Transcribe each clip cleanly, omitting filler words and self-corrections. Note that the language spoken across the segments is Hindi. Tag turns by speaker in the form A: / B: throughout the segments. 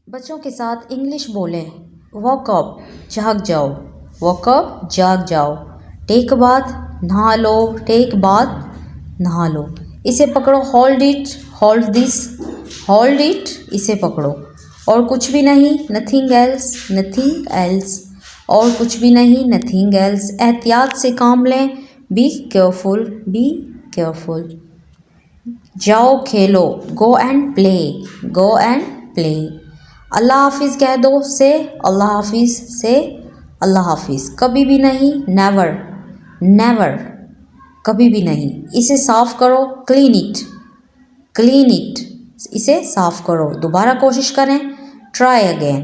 A: बच्चों के साथ इंग्लिश बोलें। वॉक अप जाग जाओ, वॉक अप जाग जाओ। टेक बाथ नहा लो, टेक बाथ नहा लो। इसे पकड़ो, hold it, hold this, hold it, इसे पकड़ो। और कुछ भी नहीं, नथिंग एल्स, नथिंग एल्स, और कुछ भी नहीं, नथिंग एल्स। एहतियात से काम लें, बी केयरफुल, बी केयरफुल। जाओ खेलो, go and play, go and play. Allah हाफिज़ कह दो, से अल्लाह हाफिज़, से अल्लाह हाफिज़। कभी भी नहीं, नेवर, नेवर, कभी भी नहीं। इसे साफ़ करो, क्लीन इट, क्लीन इट, इसे साफ़ करो। दोबारा कोशिश करें, ट्राई अगेन,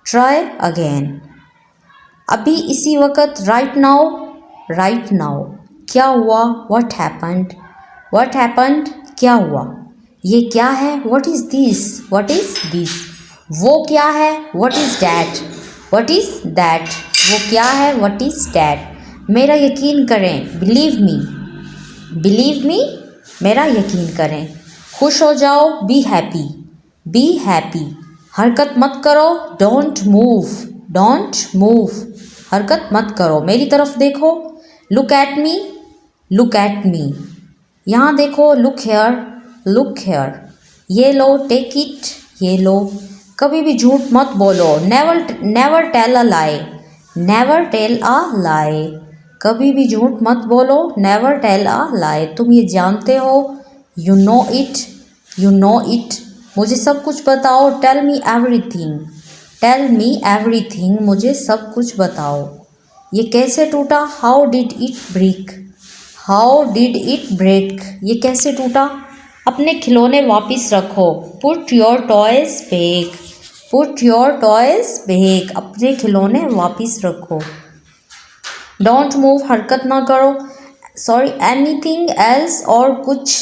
A: ट्राई अगेन। अभी इसी वक्त, राइट नाउ, राइट नाउ। क्या हुआ, व्हाट हैपेंड, व्हाट हैपेंड, क्या हुआ। ये क्या है, what is this, what is this. वो क्या है, what is that, what is that. वो क्या है, व्हाट इज़ डैट। मेरा यकीन करें, बिलीव मी, बिलीव मी, मेरा यकीन करें। खुश हो जाओ, बी हैप्पी, बी हैप्पी। हरकत मत करो, डोंट मूव, डोंट मूव, हरकत मत करो। मेरी तरफ देखो, look at me, look at me. यहाँ देखो, लुक हेयर, लुक हेयर। ये लो, टेक इट, ये लो। कभी भी झूठ मत बोलो, never, never tell a lie, never tell a lie. कभी भी झूठ मत बोलो, नेवर टेल अ लाई। तुम ये जानते हो, you know it, you know it. मुझे सब कुछ बताओ, tell me everything, tell me everything, मुझे सब कुछ बताओ। ये कैसे टूटा, how did it break, how did it break. ये कैसे टूटा। अपने खिलौने वापस रखो, put your toys back, put your toys back. अपने खिलौने वापस रखो। डोंट मूव, हरकत ना करो। सॉरी, एनीथिंग एल्स, और कुछ,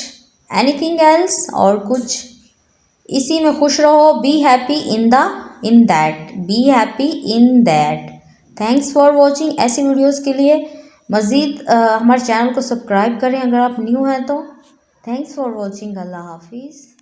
A: एनीथिंग एल्स, और कुछ। इसी में खुश रहो, be happy in the, in that, be happy in that. Thanks for watching. ऐसी वीडियोज़ के लिए मज़ीद हमारे चैनल को सब्सक्राइब करें अगर आप न्यू हैं तो। Thanks for watching. अल्लाह हाफिज़।